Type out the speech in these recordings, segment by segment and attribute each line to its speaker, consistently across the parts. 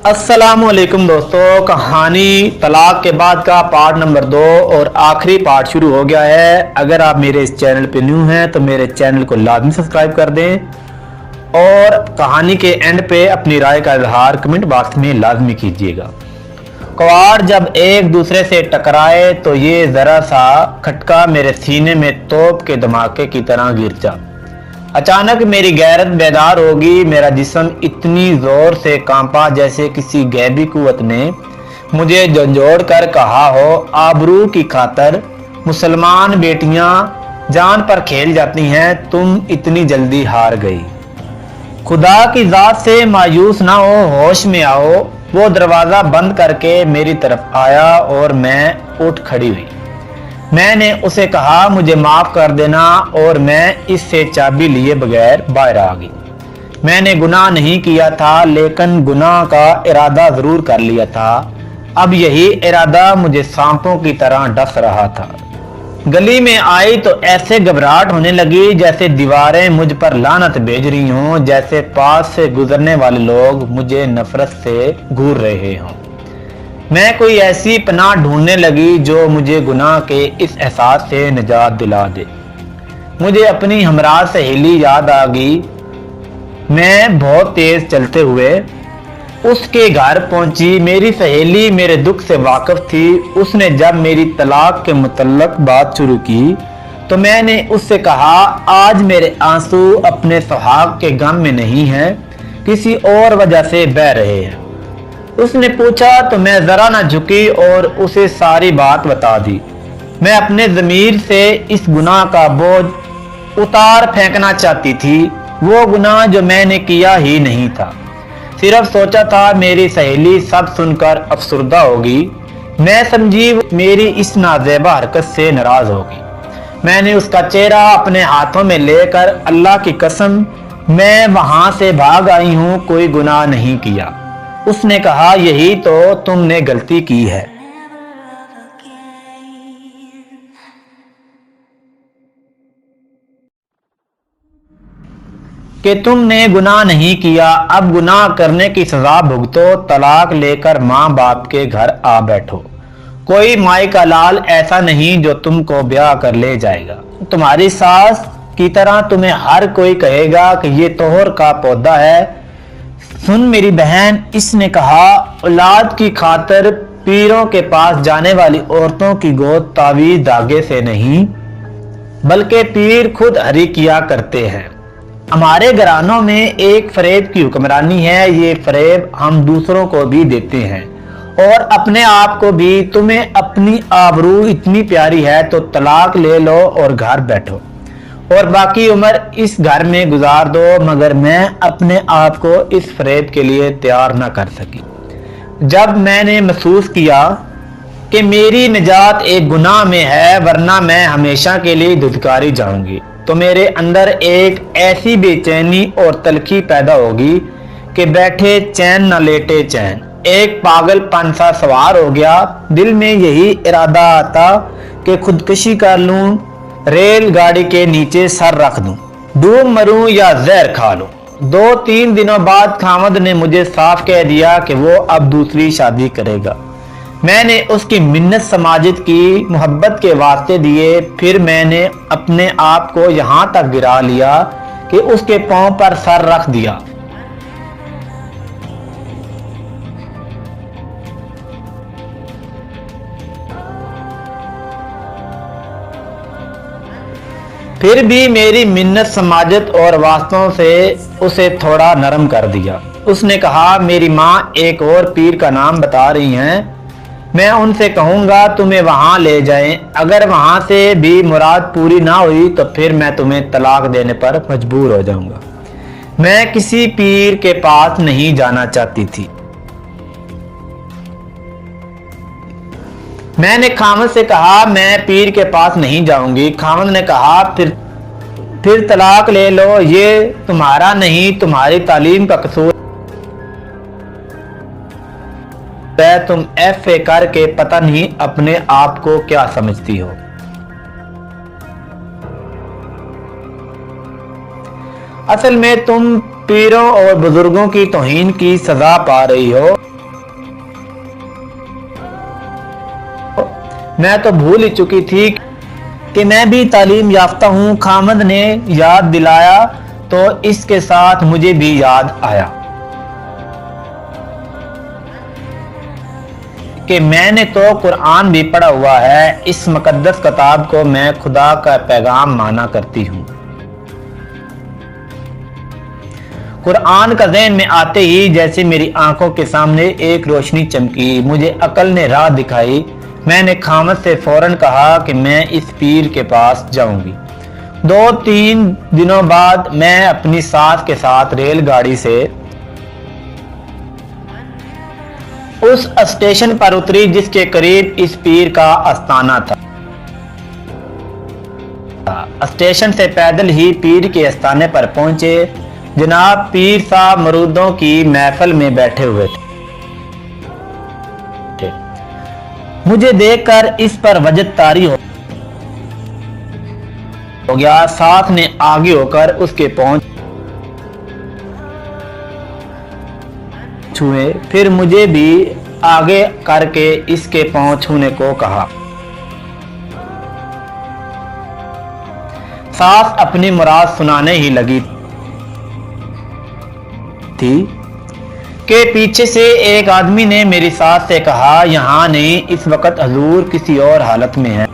Speaker 1: अस्सलामुअलैकुम दोस्तों, कहानी तलाक के बाद का पार्ट नंबर 2 और आखिरी पार्ट शुरू हो गया है। अगर आप मेरे इस चैनल पे न्यू हैं तो मेरे चैनल को लाजमी सब्सक्राइब कर दें और कहानी के एंड पे अपनी राय का इजहार कमेंट बॉक्स में लाजमी कीजिएगा। कवाड़ जब एक दूसरे से टकराए तो ये ज़रा सा खटका मेरे सीने में तोप के धमाके की तरह गिर जा। अचानक मेरी गैरत बेदार होगी। मेरा जिस्म इतनी जोर से कांपा जैसे किसी गैबी कुव्वत ने मुझे झंझोड़ कर कहा हो, आबरू की खातर मुसलमान बेटियां जान पर खेल जाती हैं, तुम इतनी जल्दी हार गई। खुदा की जात से मायूस ना हो, होश में आओ। वो दरवाजा बंद करके मेरी तरफ आया और मैं उठ खड़ी हुई। मैंने उसे कहा, मुझे माफ कर देना, और मैं इससे चाबी लिए बगैर बाहर आ गई। मैंने गुनाह नहीं किया था, लेकिन गुनाह का इरादा जरूर कर लिया था। अब यही इरादा मुझे सांपों की तरह डस रहा था। गली में आई तो ऐसे घबराहट होने लगी जैसे दीवारें मुझ पर लानत भेज रही हों, जैसे पास से गुजरने वाले लोग मुझे नफरत से घूर रहे हों। मैं कोई ऐसी पनाह ढूंढने लगी जो मुझे गुनाह के इस एहसास से निजात दिला दे। मुझे अपनी हमराह सहेली याद आ गई। मैं बहुत तेज चलते हुए उसके घर पहुंची। मेरी सहेली मेरे दुख से वाकिफ थी। उसने जब मेरी तलाक के मुतल्लक बात शुरू की तो मैंने उससे कहा, आज मेरे आंसू अपने सुहाग के गम में नहीं हैं, किसी और वजह से बह रहे हैं। उसने पूछा तो मैं जरा ना झुकी और उसे सारी बात बता दी। मैं अपने ज़मीर से इस गुनाह का बोझ उतार फेंकना चाहती थी, वो गुनाह जो मैंने किया ही नहीं था। सिर्फ सोचा था मेरी सहेली सब सुनकर अफसुर्दा होगी। मैं समझी मेरी इस नाज़ेबा हरकत से नाराज होगी। मैंने उसका चेहरा अपने हाथों में लेकर, अल्लाह की कसम मैं वहां से भाग आई हूं, कोई गुनाह नहीं किया। उसने कहा, यही तो तुमने गलती की है। कि तुमने गुनाह नहीं किया, अब गुनाह करने की सजा भुगतो, तलाक लेकर माँ बाप के घर आ बैठो। कोई माई का लाल ऐसा नहीं जो तुमको ब्याह कर ले जाएगा। तुम्हारी सास की तरह तुम्हें हर कोई कहेगा कि ये तोहर का पौधा है। सुन मेरी बहन, इसने कहा, औलाद की खातर पीरों के पास जाने वाली औरतों की गोद तावीज धागे से नहीं बल्कि पीर खुद हरी किया करते हैं। हमारे घरानों में एक फरेब की हुक्मरानी है। ये फरेब हम दूसरों को भी देते हैं और अपने आप को भी। तुम्हें अपनी आबरू इतनी प्यारी है तो तलाक ले लो और घर बैठो और बाकी उम्र इस घर में गुजार दो। मगर मैं अपने आप को इस फरेब के लिए तैयार न कर सकी। जब मैंने महसूस किया कि मेरी निजात एक गुनाह में है, वरना मैं हमेशा के लिए धुतकारी जाऊंगी, तो मेरे अंदर एक ऐसी बेचैनी और तलखी पैदा होगी कि बैठे चैन न लेटे चैन। एक पागलपन सा सवार हो गया। दिल में यही इरादा आता कि खुदकुशी कर लूं, रेलगाड़ी के नीचे सर रख दूं, डूब मरूं या जहर खा लूं। 2-3 दिनों बाद खामद ने मुझे साफ कह दिया कि वो अब दूसरी शादी करेगा। मैंने उसकी मिन्नत समाजित की, मोहब्बत के वास्ते दिए। फिर मैंने अपने आप को यहां तक गिरा लिया कि उसके पांव पर सर रख दिया। फिर भी मेरी मिन्नत समाजत और वास्तवों से उसे थोड़ा नरम कर दिया। उसने कहा, मेरी माँ एक और पीर का नाम बता रही हैं, मैं उनसे कहूँगा तुम्हें वहाँ ले जाएं। अगर वहाँ से भी मुराद पूरी ना हुई तो फिर मैं तुम्हें तलाक देने पर मजबूर हो जाऊँगा। मैं किसी पीर के पास नहीं जाना चाहती थी। मैंने खामद से कहा, मैं पीर के पास नहीं जाऊंगी। खामद ने कहा, फिर तलाक ले लो, ये तुम्हारा नहीं तुम्हारी तालीम का कसूर है। तुम FA करके पता नहीं अपने आप को क्या समझती हो। असल में तुम पीरों और बुजुर्गों की तौहीन की सजा पा रही हो। मैं तो भूल ही चुकी थी कि मैं भी तालीम याफ्ता हूँ। खामद ने याद दिलाया तो इसके साथ मुझे भी याद आया कि मैंने तो कुरान भी पढ़ा हुआ है। इस मुकद्दस किताब को मैं खुदा का पैगाम माना करती हूँ। कुरान का ज़हन में आते ही जैसे मेरी आंखों के सामने एक रोशनी चमकी, मुझे अकल ने राह दिखाई। मैंने खामद से फौरन कहा कि मैं इस पीर के पास जाऊंगी। 2-3 दिनों बाद मैं अपनी साथ के साथ रेलगाड़ी से उस स्टेशन पर उतरी जिसके करीब इस पीर का आस्थाना था। स्टेशन से पैदल ही पीर के आस्थाने पर पहुंचे। जनाब पीर साहब मरूदों की महफिल में बैठे हुए थे। मुझे देखकर इस पर वजद तारी हो गया। साथ ने आगे होकर उसके पहुंच छुए, फिर मुझे भी आगे करके इसके पांव छूने को कहा। सास अपनी मुराद सुनाने ही लगी थी कि पीछे से एक आदमी ने मेरी सास से कहा, यहाँ नहीं, इस वक्त हजूर किसी और हालत में है।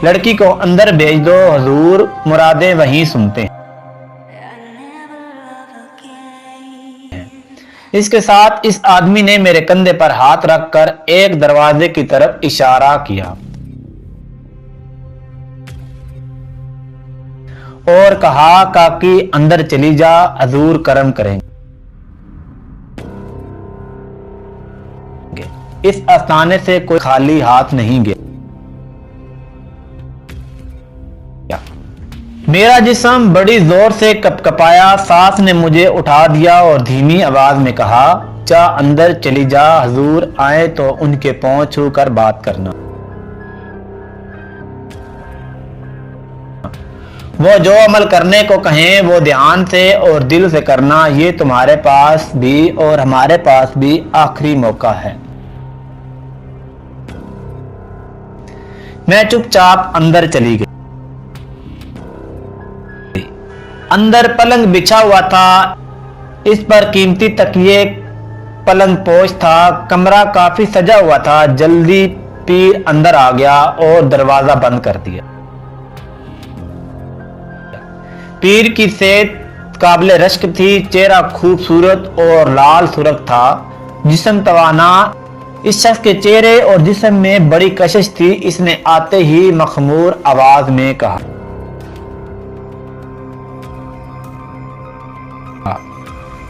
Speaker 1: लड़की को अंदर भेज दो, हजूर मुरादें वहीं सुनते हैं। इसके साथ इस आदमी ने मेरे कंधे पर हाथ रखकर एक दरवाजे की तरफ इशारा किया और कहा, काकी अंदर चली जा, हजूर करम करेंगे। इस आस्थाने से कोई खाली हाथ नहीं गया। मेरा जिस्म बड़ी जोर से कपकपाया। सास ने मुझे उठा दिया और धीमी आवाज में कहा, जा अंदर चली जा, हजूर आए तो उनके पांव छू कर बात करना। वो जो अमल करने को कहें वो ध्यान से और दिल से करना। ये तुम्हारे पास भी और हमारे पास भी आखिरी मौका है। मैं चुपचाप अंदर चली गई। अंदर पलंग बिछा हुआ था, इस पर कीमती तकिए पलंग पोश था। कमरा काफी सजा हुआ था। जल्दी पीर अंदर आ गया और दरवाजा बंद कर दिया। पीर की सेहत काबिले रश्क थी। चेहरा खूबसूरत और लाल सुर्ख था, जिस्म तवाना। इस शख्स के चेहरे और जिस्म में बड़ी कशिश थी। इसने आते ही मखमूर आवाज में कहा,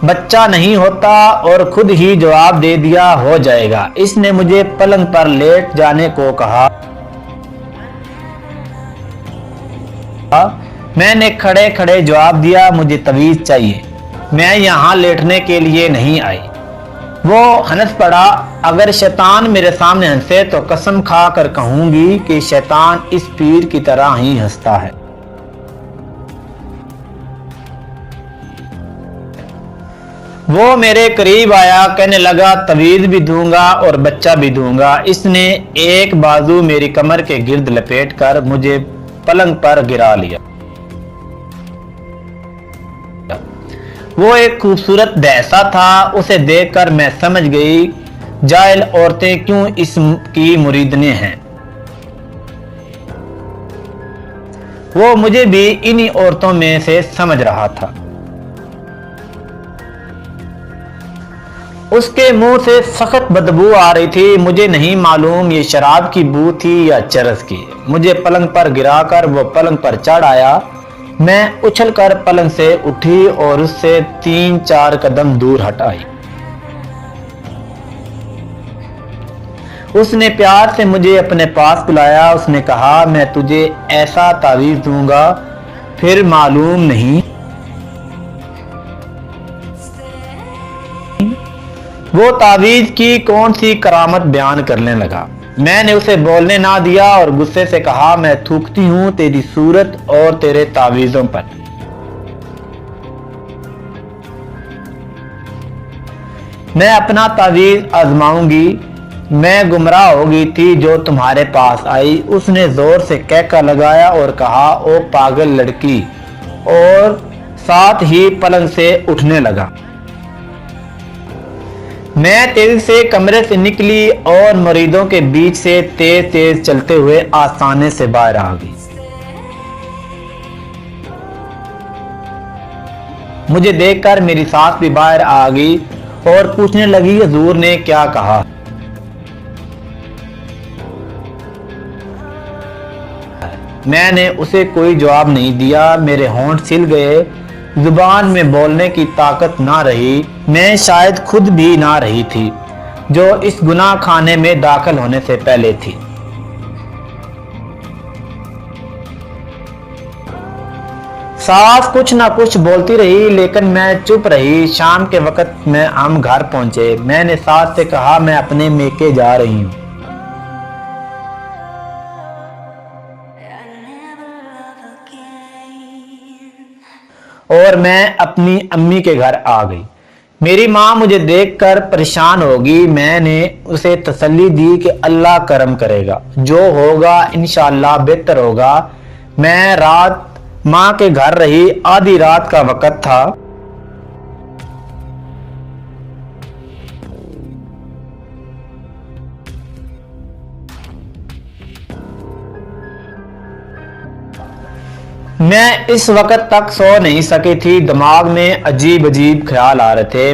Speaker 1: बच्चा नहीं होता, और खुद ही जवाब दे दिया, हो जाएगा। इसने मुझे पलंग पर लेट जाने को कहा। मैंने खड़े खड़े जवाब दिया, मुझे तवीज चाहिए, मैं यहाँ लेटने के लिए नहीं आई। वो हंस पड़ा। अगर शैतान मेरे सामने हंसे तो कसम खा कर कहूंगी कि शैतान इस पीर की तरह ही हंसता है। वो मेरे करीब आया, कहने लगा, तवीज भी दूंगा और बच्चा भी दूंगा। इसने एक बाजू मेरी कमर के गिर्द लपेट कर मुझे पलंग पर गिरा लिया। वो एक खूबसूरत दहसा था। उसे देखकर मैं समझ गई जाहिल औरतें क्यों इसकी मुरीदने हैं। वो मुझे भी इन्हीं औरतों में से समझ रहा था। उसके मुंह से सख्त बदबू आ रही थी। मुझे नहीं मालूम ये शराब की बू थी या चरस की। मुझे पलंग पर गिराकर वो पलंग पर चढ़ आया। मैं उछलकर पलंग से उठी और उससे 3-4 कदम दूर हट आई। उसने प्यार से मुझे अपने पास बुलाया। उसने कहा, मैं तुझे ऐसा तावीज दूंगा, फिर मालूम नहीं वो तावीज की कौन सी करामत बयान करने लगा। मैंने उसे बोलने ना दिया और गुस्से से कहा, मैं थूकती हूं तेरी सूरत और तेरे तावीजों पर। मैं अपना तावीज़ आजमाऊंगी। मैं गुमराह हो गई थी जो तुम्हारे पास आई। उसने जोर से कहका लगाया और कहा, ओ पागल लड़की, और साथ ही पलंग से उठने लगा। मैं तेजी से कमरे से निकली और मरीदों के बीच से तेज तेज चलते हुए आस्थाने से बाहर आ गई। मुझे देखकर मेरी सास भी बाहर आ गई और पूछने लगी, हुजूर ने क्या कहा? मैंने उसे कोई जवाब नहीं दिया। मेरे होंठ सिल गए, जुबान में बोलने की ताकत ना रही। मैं शायद खुद भी ना रही थी जो इस गुनाह खाने में दाखिल होने से पहले थी। सास कुछ ना कुछ बोलती रही लेकिन मैं चुप रही। शाम के वक्त में हम घर पहुंचे। मैंने सास से कहा, मैं अपने मेके जा रही हूँ। और मैं अपनी अम्मी के घर आ गई। मेरी माँ मुझे देखकर परेशान होगी। मैंने उसे तसल्ली दी कि अल्लाह करम करेगा, जो होगा इंशाअल्लाह बेहतर होगा। मैं रात माँ के घर रही। आधी रात का वक्त था। मैं इस वक्त तक सो नहीं सकी थी। दिमाग में अजीब अजीब ख्याल आ रहे थे।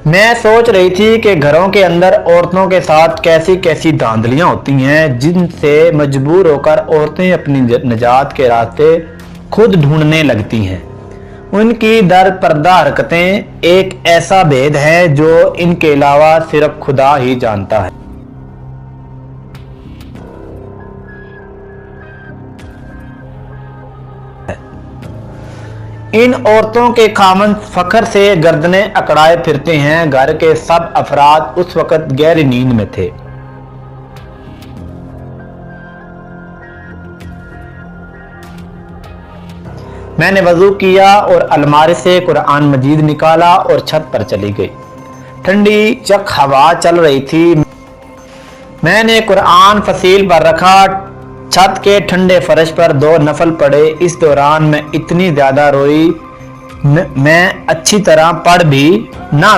Speaker 1: मैं सोच रही थी कि घरों के अंदर औरतों के साथ कैसी कैसी धांधलियां होती हैं जिनसे मजबूर होकर औरतें अपनी निजात के रास्ते खुद ढूंढने लगती हैं। उनकी दर पर्दा हरकतें एक ऐसा भेद है जो इनके अलावा सिर्फ खुदा ही जानता है। इन औरतों के खामन फखर से गर्दनें अकड़ाए फिरते हैं। घर के सब अफराद उस वक्त गहरी नींद में थे। मैंने वजू किया और अलमारी से कुरान मजीद निकाला और छत पर चली गई। ठंडी चक हवा चल रही थी। मैंने कुरान फसील पर रखा। छत के ठंडे फर्श पर 2 नफल पड़े। इस दौरान मैं इतनी ज्यादा रोई, मैं अच्छी तरह पढ़ भी ना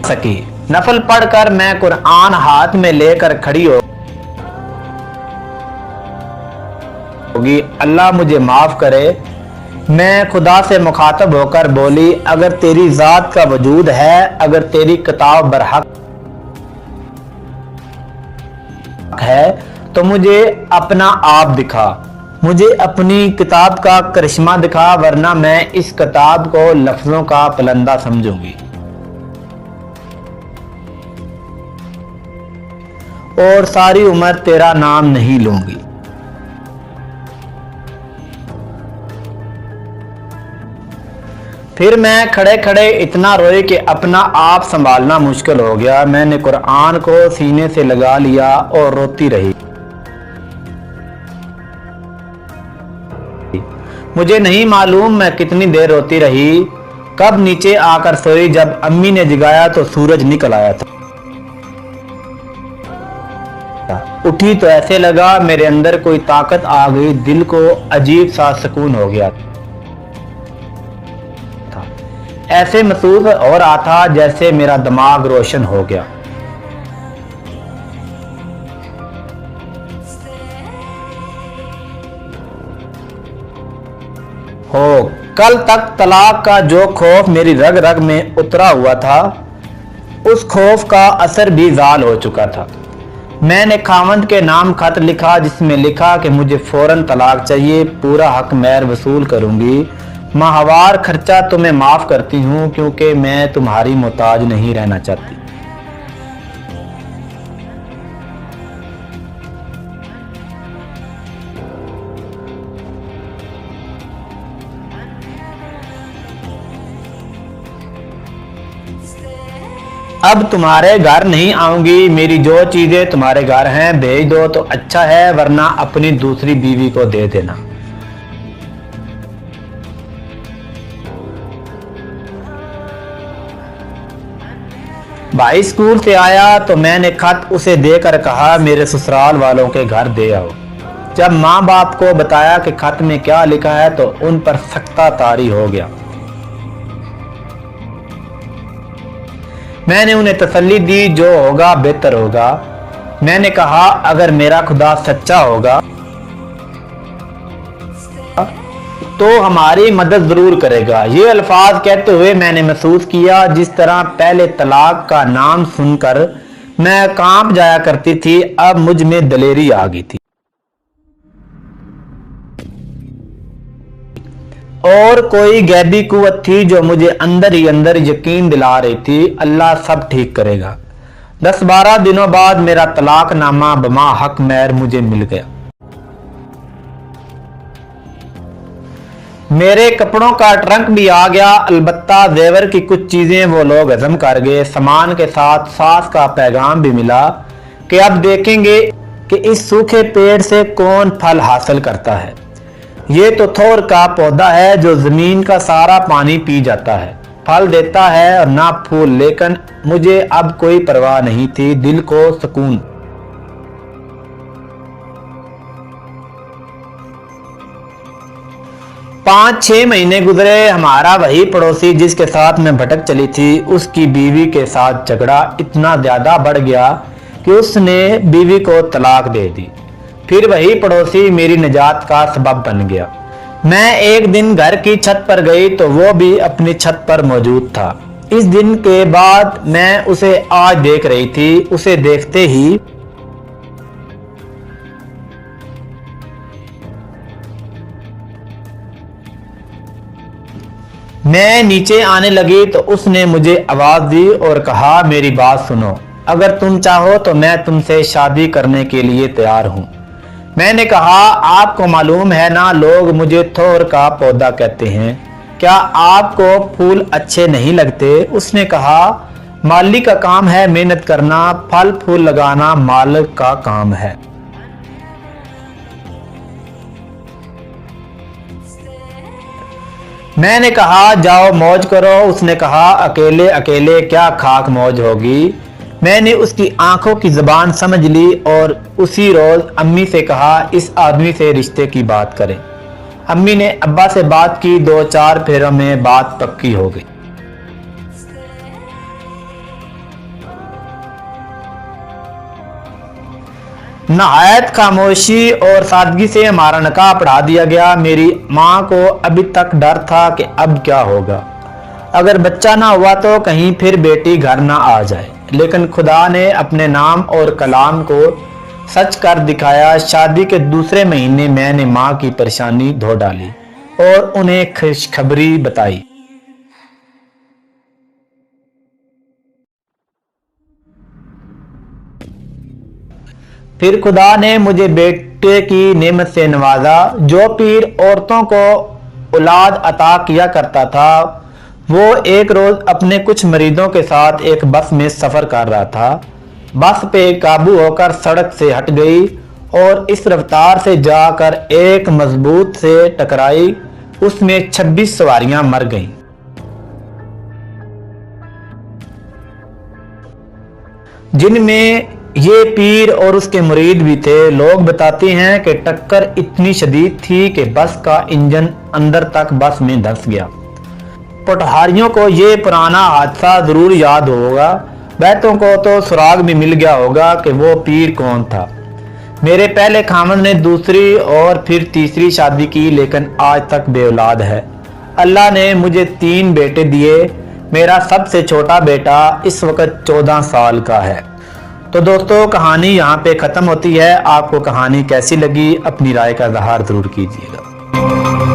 Speaker 1: सकी। नफल पढ़कर मैं कुरान हाथ में लेकर खड़ी होगी। अल्लाह मुझे माफ करे। मैं खुदा से मुखातब होकर बोली, अगर तेरी जात का वजूद है, अगर तेरी किताब बरहक है तो मुझे अपना आप दिखा, मुझे अपनी किताब का करिश्मा दिखा, वरना मैं इस किताब को लफ्जों का पलंदा समझूंगी और सारी उम्र तेरा नाम नहीं लूंगी। फिर मैं खड़े खड़े इतना रोई कि अपना आप संभालना मुश्किल हो गया। मैंने कुरान को सीने से लगा लिया और रोती रही। मुझे नहीं मालूम मैं कितनी देर रोती रही। कब नीचे आकर सोई। जब अम्मी ने जगाया तो सूरज निकल आया था। उठी तो ऐसे लगा मेरे अंदर कोई ताकत आ गई। दिल को अजीब सा सुकून हो गया। ऐसे महसूस हो रहा था जैसे मेरा दिमाग रोशन हो गया हो। कल तक तलाक का जो खौफ मेरी रग रग में उतरा हुआ था, उस खौफ का असर भी ज़ाल हो चुका था। मैंने खावंद के नाम खत लिखा जिसमें लिखा कि मुझे फौरन तलाक चाहिए, पूरा हक महर वसूल करूंगी, माहवार खर्चा तुम्हें माफ करती हूं क्योंकि मैं तुम्हारी मोहताज नहीं रहना चाहती। अब तुम्हारे घर नहीं आऊंगी। मेरी जो चीजें तुम्हारे घर हैं भेज दो तो अच्छा है, वरना अपनी दूसरी बीवी को दे देना। भाई स्कूल से आया तो मैंने खत उसे देकर कहा मेरे ससुराल वालों के घर दे आओ। जब माँ बाप को बताया कि खत में क्या लिखा है तो उन पर सख्ता तारी हो गया। मैंने उन्हें तसल्ली दी जो होगा बेहतर होगा। मैंने कहा अगर मेरा खुदा सच्चा होगा तो हमारी मदद जरूर करेगा। ये अल्फाज कहते हुए मैंने महसूस किया जिस तरह पहले तलाक का नाम सुनकर मैं कांप जाया करती थी, अब मुझ में दलेरी आ गई थी और कोई गैबी कुव्वत थी जो मुझे अंदर ही अंदर यकीन दिला रही थी अल्लाह सब ठीक करेगा। 10-12 दिनों बाद मेरा तलाकनामा बमा हक मैर मुझे मिल गया। मेरे कपड़ों का ट्रंक भी आ गया, अलबत्ता जेवर की कुछ चीजें वो लोग हजम कर गए। सामान के साथ सास का पैगाम भी मिला कि अब देखेंगे कि इस सूखे पेड़ से कौन फल हासिल करता है। ये तो थोर का पौधा है जो जमीन का सारा पानी पी जाता है, फल देता है और ना फूल, लेकिन मुझे अब कोई परवाह नहीं थी, दिल को सुकून। पाँच 6 महीने गुजरे। हमारा वही पड़ोसी जिसके साथ मैं भटक चली थी, उसकी बीवी के साथ झगड़ा इतना ज्यादा बढ़ गया कि उसने बीवी को तलाक दे दी। फिर वही पड़ोसी मेरी निजात का सबब बन गया। मैं एक दिन घर की छत पर गई तो वो भी अपनी छत पर मौजूद था। इस दिन के बाद मैं उसे आज देख रही थी। उसे देखते ही मैं नीचे आने लगी तो उसने मुझे आवाज दी और कहा मेरी बात सुनो, अगर तुम चाहो तो मैं तुमसे शादी करने के लिए तैयार हूं। मैंने कहा आपको मालूम है ना लोग मुझे थोर का पौधा कहते हैं, क्या आपको फूल अच्छे नहीं लगते? उसने कहा माली का काम है मेहनत करना, फल फूल लगाना मालिक का काम है। मैंने कहा जाओ मौज करो। उसने कहा अकेले अकेले क्या खाक मौज होगी। मैंने उसकी आंखों की जुबान समझ ली और उसी रोज अम्मी से कहा इस आदमी से रिश्ते की बात करें। अम्मी ने अब्बा से बात की, 2-4 फेरों में बात पक्की हो गई। नहायत खामोशी और सादगी से हमारा निकाह पढ़ा दिया गया। मेरी माँ को अभी तक डर था कि अब क्या होगा, अगर बच्चा ना हुआ तो कहीं फिर बेटी घर ना आ जाए, लेकिन खुदा ने अपने नाम और कलाम को सच कर दिखाया। शादी के दूसरे महीने मैंने माँ की परेशानी धो डाली और उन्हें खुशखबरी बताई। फिर खुदा ने मुझे बेटे की नेमत से नवाजा। जो पीर औरतों को औलाद अता किया करता था, वो एक रोज अपने कुछ मरीदों के साथ एक बस में सफर कर रहा था। बस पे काबू होकर सड़क से हट गई और इस रफ्तार से जाकर एक मजबूत से टकराई। उसमें 26 सवारियां मर गईं। जिनमें ये पीर और उसके मुरीद भी थे। लोग बताते हैं कि टक्कर इतनी शदीद थी कि बस का इंजन अंदर तक बस में धंस गया। पटहारियों को ये पुराना हादसा जरूर याद होगा। बैतों को तो सुराग भी मिल गया होगा कि वो पीर कौन था। मेरे पहले खामद ने दूसरी और फिर तीसरी शादी की, लेकिन आज तक बेऔलाद है। अल्लाह ने मुझे 3 बेटे दिए। मेरा सबसे छोटा बेटा इस वक्त 14 साल का है। तो दोस्तों कहानी यहाँ पे ख़त्म होती है। आपको कहानी कैसी लगी अपनी राय का इज़हार ज़रूर कीजिएगा।